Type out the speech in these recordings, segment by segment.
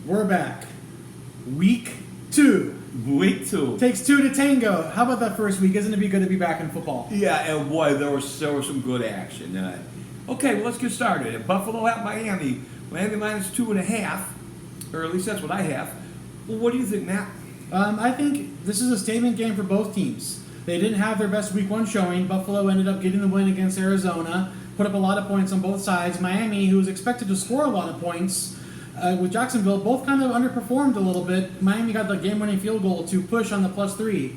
We're back. Week 2. Week 2. Takes 2 to tango. How about that first week? Isn't it be good to be back in football? Yeah, and boy, there was some good action. Okay, well, let's get started. Buffalo at Miami. Miami minus 2.5, or at least that's what I have. Well, what do you think, Matt? I think this is a statement game for both teams. They didn't have their best week 1 showing. Buffalo ended up getting the win against Arizona, put up a lot of points on both sides. Miami, who was expected to score a lot of points with Jacksonville, both kind of underperformed a little bit. Miami got the game-winning field goal to push on the +3.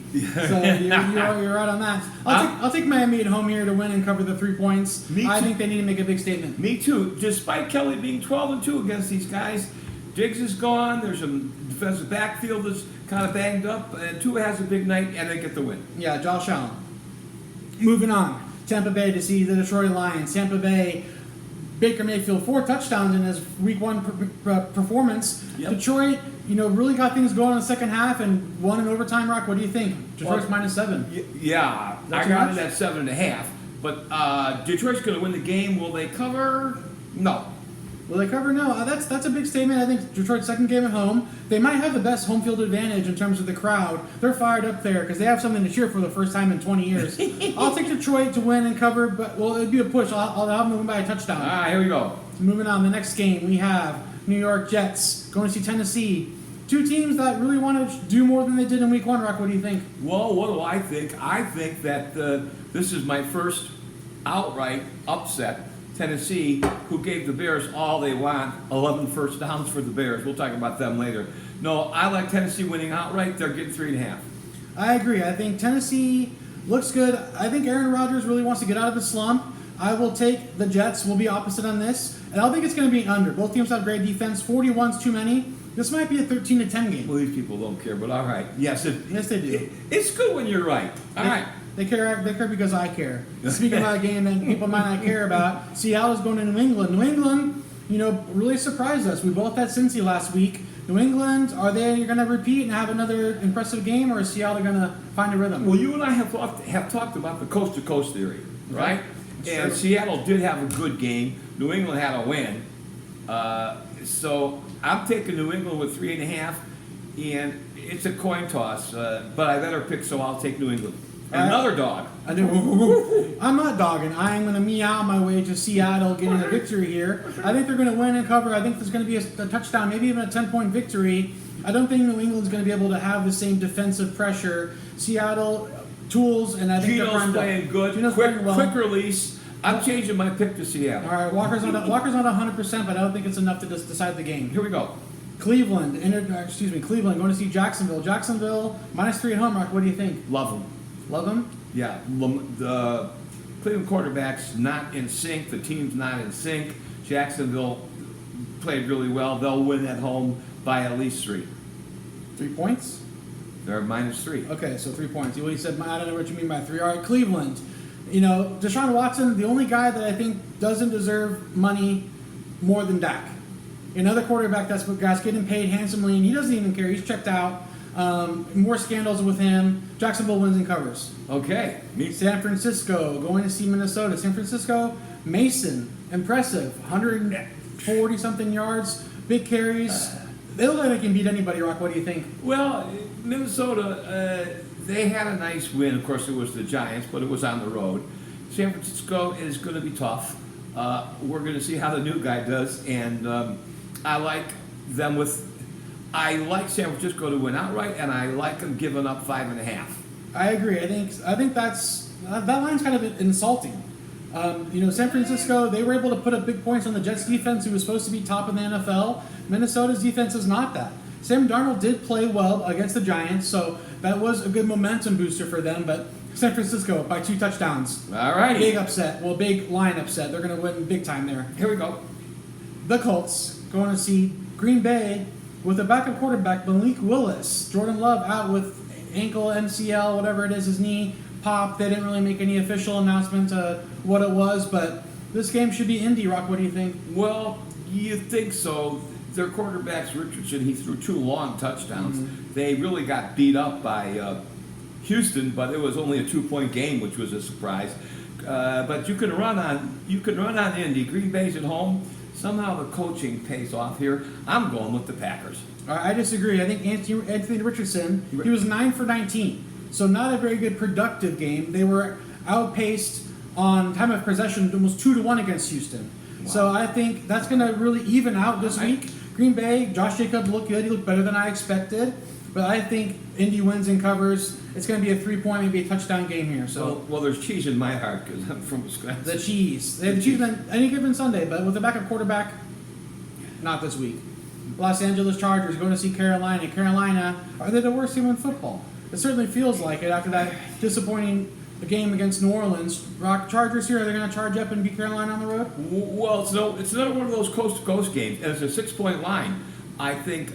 So you're right on that. I'll take Miami at home here to win and cover the 3 points. I think they need to make a big statement. Me too. Despite Kelly being 12-2 against these guys, Diggs is gone. There's some defensive backfield that's kind of banged up, and Tua has a big night, and they get the win. Yeah, Josh Allen. Moving on, Tampa Bay to see the Detroit Lions. Tampa Bay, Baker Mayfield, 4 touchdowns in his Week 1 performance. Yep. Detroit, really got things going in the second half and won in overtime. Rock, what do you think? Detroit's -7. Yeah, I got it at 7.5. But Detroit's going to win the game. Will they cover? No. Will they cover? No. That's a big statement. I think Detroit's second game at home. They might have the best home field advantage in terms of the crowd. They're fired up there because they have something to cheer for the first time in 20 years. I'll take Detroit to win and cover, but it'd be a push. I'll have them to win by a touchdown. All right, here we go. Moving on, the next game we have New York Jets going to see Tennessee. 2 teams that really want to do more than they did in Week 1. Rock, what do you think? Well, what do I think? I think that this is my first outright upset. Tennessee, who gave the Bears all they want, 11 first downs for the Bears. We'll talk about them later. No, I like Tennessee winning outright. They're getting 3.5. I agree. I think Tennessee looks good. I think Aaron Rodgers really wants to get out of the slump. I will take the Jets. We'll be opposite on this. And I don't think it's going to be an under. Both teams have great defense. 41's too many. This might be a 13-10 game. Well, these people don't care, but all right. Yes, they do. It's good when you're right. All right. They care because I care. Speaking about a game that people might not care about, Seattle's going to New England. New England, really surprised us. We both had Cincy last week. New England, are they going to repeat and have another impressive game, or is Seattle going to find a rhythm? Well, you and I have talked about the coast-to-coast theory, right? And Seattle did have a good game. New England had a win. So I'm taking New England with 3.5, and it's a coin toss. But I better pick, so I'll take New England. Another dog. I'm not dogging. I'm going to meow my way to Seattle getting a victory here. I think they're going to win and cover. I think there's going to be a touchdown, maybe even a 10-point victory. I don't think New England's going to be able to have the same defensive pressure. Seattle, tools, and I think Geno's playing good. Geno's playing well. Quick release. I'm changing my pick to Seattle. All right, Walker's not 100%, but I don't think it's enough to decide the game. Here we go. Cleveland going to see Jacksonville. Jacksonville, -3 at home. Mark, what do you think? Love them. Love them? Yeah, the Cleveland quarterback's not in sync. The team's not in sync. Jacksonville played really well. They'll win at home by at least 3. 3 points? They're -3. Okay, so 3 points. You said, I don't know what you mean by 3. All right, Cleveland. Deshaun Watson, the only guy that I think doesn't deserve money more than Dak. Another quarterback that's getting paid handsomely, and he doesn't even care. He's checked out. More scandals with him. Jacksonville wins and covers. Okay. San Francisco going to see Minnesota. San Francisco, Mason, impressive. 140-something yards, big carries. They look like they can beat anybody, Rock. What do you think? Well, Minnesota, they had a nice win. Of course, it was the Giants, but it was on the road. San Francisco is going to be tough. We're going to see how the new guy does, and I like them I like San Francisco to win outright, and I like them giving up 5.5. I agree. I think that line's kind of insulting. San Francisco, they were able to put up big points on the Jets defense, who was supposed to be top in the NFL. Minnesota's defense is not that. Sam Darnold did play well against the Giants, so that was a good momentum booster for them, but San Francisco by 2 touchdowns. All right. Big upset. Well, big line upset. They're going to win big time there. Here we go. The Colts going to see Green Bay with a backup quarterback, Malik Willis. Jordan Love out with ankle, MCL, whatever it is, his knee popped. They didn't really make any official announcement of what it was, but this game should be Indy. Rock, what do you think? Well, you think so. Their quarterback's Richardson. He threw 2 long touchdowns. Mm-hmm. They really got beat up by Houston, but it was only a 2-point game, which was a surprise. But you can run on Indy. Green Bay's at home. somehow the coaching pays off here. I'm going with the Packers. I disagree. I think Anthony Richardson, he was 9 for 19. So not a very good productive game. They were outpaced on time of possession almost 2-1 against Houston. Wow. So I think that's going to really even out this week. Green Bay, Josh Jacobs looked good. He looked better than I expected. But I think Indy wins and covers. It's going to be a 3-point, maybe a touchdown game here. So well, there's cheese in my heart because I'm from Wisconsin. the cheese. They have the cheese on any given Sunday, but with a backup quarterback, not this week. Los Angeles Chargers going to see Carolina. Carolina, are they the worst team in football? It certainly feels like it after that disappointing game against New Orleans. Rock Chargers here, are they going to charge up and beat Carolina on the road? Well, it's another one of those coast-to-coast games, and it's a 6-point line. I think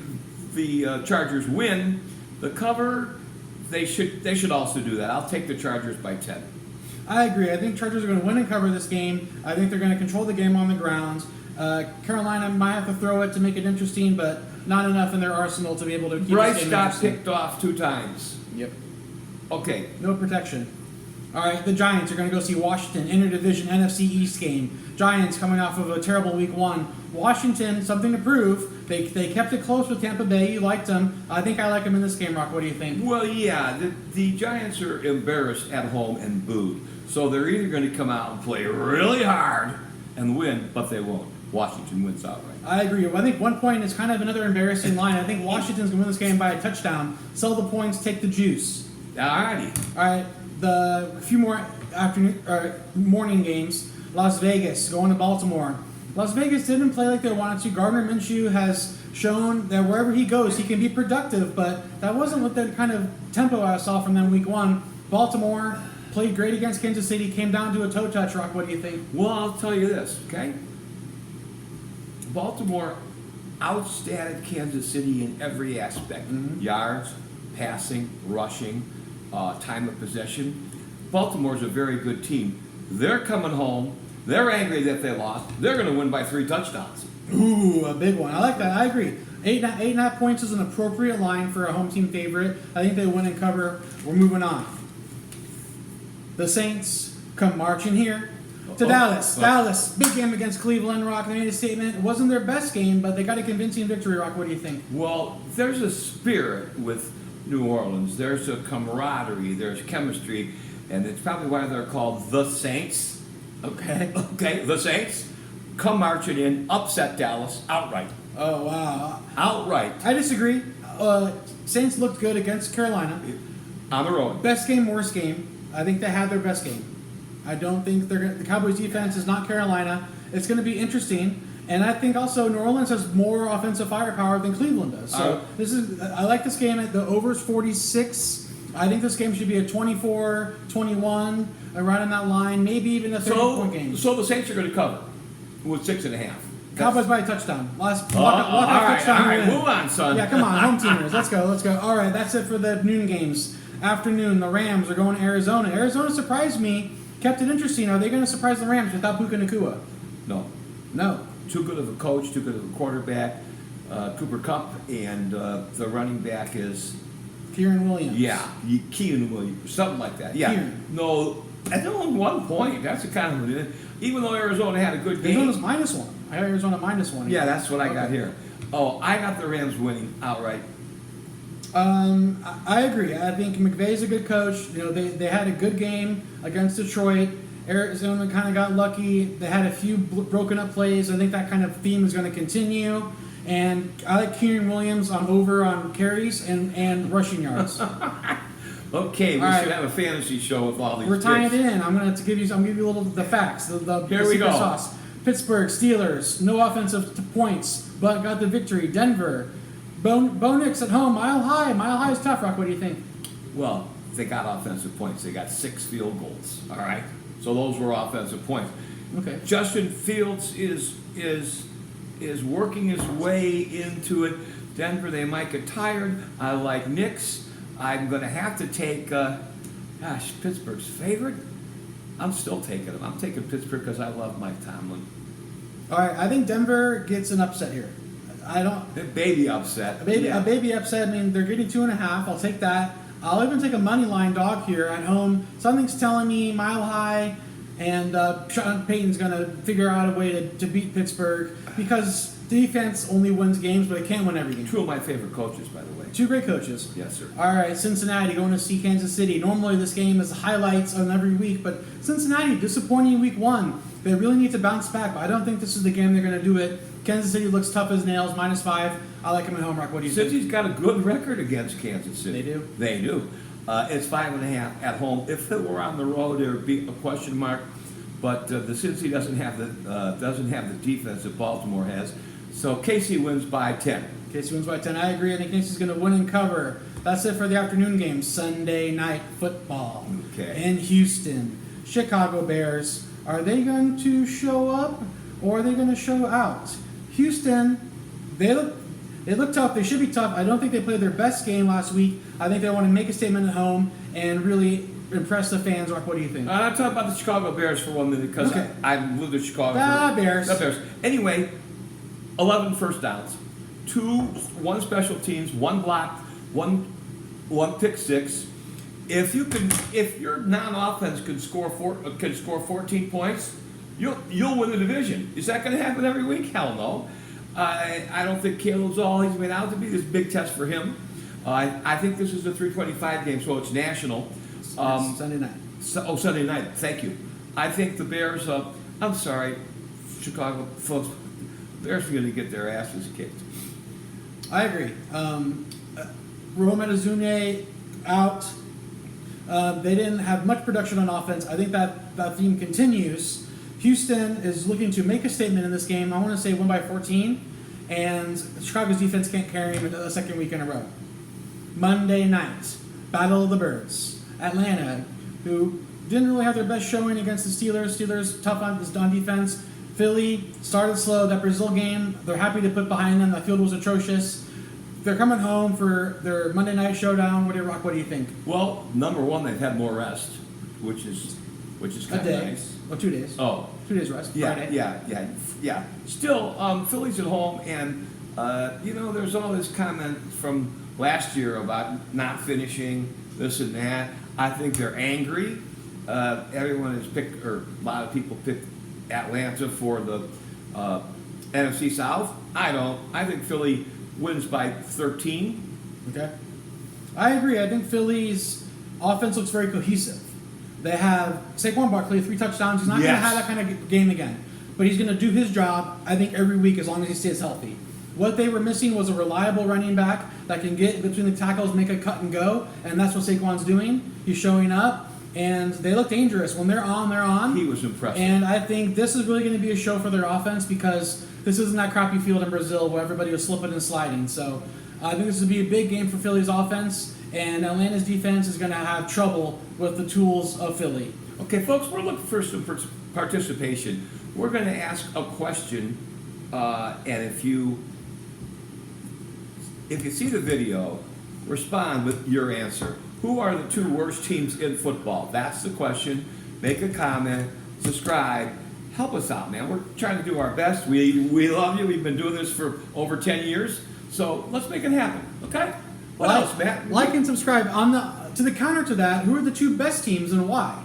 the Chargers win. The cover, they should also do that. I'll take the Chargers by 10. I agree. I think Chargers are going to win and cover this game. I think they're going to control the game on the ground. Carolina might have to throw it to make it interesting, but not enough in their arsenal to be able to keep Bryce this game got interesting. picked off 2 times. Yep. Okay. No protection. All right, the Giants are going to go see Washington, interdivision NFC East game. Giants coming off of a terrible week 1. Washington, something to prove. They kept it close with Tampa Bay. You liked them. I think I like them in this game, Rock. What do you think? Well, yeah, the Giants are embarrassed at home and booed. So they're either going to come out and play really hard and win, but they won't. Washington wins outright. I agree. I think 1 point is kind of another embarrassing line. I think Washington's going to win this game by a touchdown. Sell the points, take the juice. All righty. All right, the few more morning games. Las Vegas going to Baltimore. Las Vegas didn't play like they wanted to. Gardner Minshew has shown that wherever he goes, he can be productive, but that wasn't what the kind of tempo I saw from them week 1. Baltimore played great against Kansas City, came down to a toe touch. Rock, what do you think? Well, I'll tell you this, okay? Baltimore outstatted Kansas City in every aspect. Mm-hmm. Yards, passing, rushing, time of possession. Baltimore's a very good team. They're coming home. They're angry that they lost. They're going to win by 3 touchdowns. Ooh, a big one. I like that. I agree. 8.5 points is an appropriate line for a home team favorite. I think they win and cover. We're moving on. The Saints come marching here to Dallas. Dallas, big game against Cleveland. Rock, they made a statement. It wasn't their best game, but they got a convincing victory. Rock, what do you think? Well, there's a spirit with New Orleans. There's a camaraderie. There's chemistry. And it's probably why they're called the Saints. Okay. Okay, the Saints come marching in, upset Dallas outright. Oh, wow. Outright. I disagree. Saints looked good against Carolina. On the road. Best game, worst game. I think they had their best game. I don't think the Cowboys' defense is not Carolina. It's going to be interesting. And I think also New Orleans has more offensive firepower than Cleveland does. So I like this game. The over's 46. I think this game should be a 24-21, right on that line, maybe even a 30-point game. So the Saints are going to cover with 6.5. Cowboys by a touchdown. Walk all right, touchdown. move on, son. Yeah, come on, home teamers. Let's go. All right, that's it for the noon games. Afternoon, the Rams are going to Arizona. Arizona surprised me, kept it interesting. Are they going to surprise the Rams without Puka Nacua? No. Too good of a coach, too good of a quarterback. Cooper Kupp, and the running back is... Kieran Williams. Yeah, Keenan Williams, something like that. Yeah. Kieran. No, at only 1 point. That's a kind of... Even though Arizona had a good game. Arizona's -1. I got Arizona -1. Yeah, that's what I got here. Oh, I got the Rams winning outright. I agree. I think McVay's a good coach. You know, they had a good game against Detroit. Arizona kind of got lucky. They had a few broken up plays. I think that kind of theme is going to continue. And I like Kieran Williams on carries and rushing yards. Okay, we All right. should have a fantasy show with all these. We're tying picks. it in. I'm going to give you a little the facts. The Here we secret go. sauce. Pittsburgh Steelers, no offensive points, but got the victory. Denver, Bo Nix at home, Mile High is tough. Rock, what do you think? Well, they got offensive points. They got 6 field goals. All right, so those were offensive points. Okay. Justin Fields is working his way into it. Denver, they might get tired. I like Knicks. I'm going to have to take, Pittsburgh's favorite. I'm still taking them. I'm taking Pittsburgh because I love Mike Tomlin. All right, I think Denver gets an upset here. The baby upset. A baby upset. I mean, they're getting 2.5. I'll take that. I'll even take a money line dog here at home. Something's telling me Mile High and Sean Payton's going to figure out a way to beat Pittsburgh because defense only wins games, but it can't win every game. Two of my favorite coaches, by the way. Two great coaches. Yes, sir. All right, Cincinnati going to see Kansas City. Normally this game is highlights on every week, but Cincinnati, disappointing week one. They really need to bounce back, but I don't think this is the game they're going to do it. Kansas City looks tough as nails, -5. I like him at home, Rock. What do you think? Cincy's got a good record against Kansas City. They do? They do. It's 5.5 at home. If it were on the road, there would be a question mark. But the Cincy doesn't have the defense that Baltimore has. So KC wins by 10. KC wins by 10. I agree. I think KC's going to win and cover. That's it for the afternoon game. Sunday night football. Okay. In Houston. Chicago Bears. Are they going to show up or are they going to show out? Houston, they look tough. They should be tough. I don't think they played their best game last week. I think they want to make a statement at home and really impress the fans. Rock, what do you think? I'll talk about the Chicago Bears for 1 minute because Okay. I lived in Chicago. Bears. The Bears. Anyway, 11 first downs, one special teams, one blocked, one pick six. If your non-offense can score 14 points, you'll win the division. Is that going to happen every week? Hell no. I don't think Caleb's all he's made out to be. This is a big test for him. I think this is a 3:25 game, so it's national. Sunday night. Sunday night. Thank you. I think the Bears. I'm sorry, Chicago folks. Bears are going to get their asses kicked. I agree. Rome Metazune out. They didn't have much production on offense. I think that theme continues. Houston is looking to make a statement in this game. I want to say win by 14, and Chicago's defense can't carry him a second week in a row. Monday night, Battle of the Birds. Atlanta, who didn't really have their best showing against the Steelers. Steelers tough on defense. Philly started slow. That Brazil game, they're happy to put behind them. That field was atrocious. They're coming home for their Monday night showdown. What do you think? Well, number one, they've had more rest, which is kind of nice. Oh, 2 days. Oh, 2 days rest. yeah, Friday. yeah. Still, Philly's at home, and there's all this comment from last year about not finishing this and that. I think they're angry. Everyone has picked, or a lot of people picked Atlanta for the NFC South. I don't. I think Philly wins by 13. Okay. I agree. I think Philly's offense looks very cohesive. They have Saquon Barkley, 3 touchdowns. He's not going to have that kind of game again, but he's going to do his job, I think, every week as long as he stays healthy. What they were missing was a reliable running back that can get between the tackles, make a cut and go, and that's what Saquon's doing. He's showing up, and they look dangerous. When they're on, they're on. He was impressive. And I think this is really going to be a show for their offense because this isn't that crappy field in Brazil where everybody was slipping and sliding. So I think this will be a big game for Philly's offense, and Atlanta's defense is going to have trouble with the tools of Philly. Okay, folks, we're looking for some participation. We're going to ask a question, and if you see the video, respond with your answer. Who are the 2 worst teams in football? That's the question. Make a comment, subscribe. Help us out, man. We're trying to do our best. We love you. We've been doing this for over 10 years. So let's make it happen, okay? What else, Matt? Like and subscribe. To the counter to that, who are the 2 best teams and why?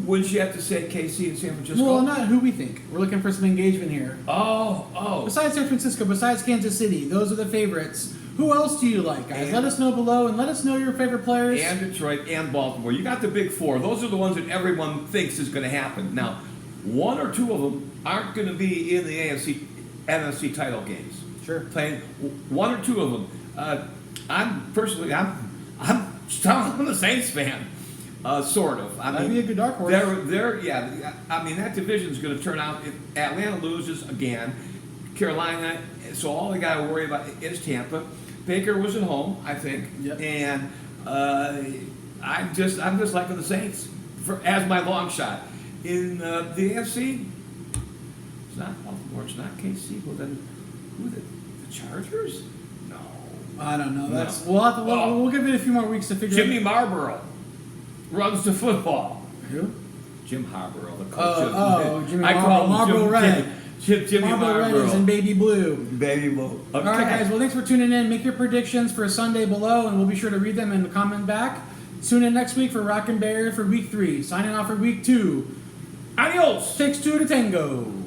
Wouldn't you have to say KC and San Francisco? Well, not who we think. We're looking for some engagement here. Oh. Besides San Francisco, besides Kansas City, those are the favorites. Who else do you like, guys? Let us know below, and let us know your favorite players. And Detroit and Baltimore. You got the big 4. Those are the ones that everyone thinks is going to happen. Now, 1 or 2 of them aren't going to be in the NFC title games. Sure. Playing 1 or 2 of them. I'm the Saints fan. Sort of. That'd be a good dark horse. I mean, that division's going to turn out if Atlanta loses again, Carolina. So all they got to worry about is Tampa. Baker was at home, I think, yep. And I'm just liking the Saints as my long shot in the AFC. It's not Baltimore. It's not KC. Well, then who the Chargers? No, I don't know. No. We'll give it a few more weeks to figure. Jimmy Marlborough runs the football. Who? Jim Harborough, the coach of Jimmy I call him Marlboro Red. Jimmy Marlboro Red is in baby blue. Baby blue. Okay. All right, guys. Well, thanks for tuning in. Make your predictions for Sunday below, and we'll be sure to read them and comment back. Tune in next week for Rock and Bear for week 3. Signing off for week 2. Adios! Takes 2 to tango.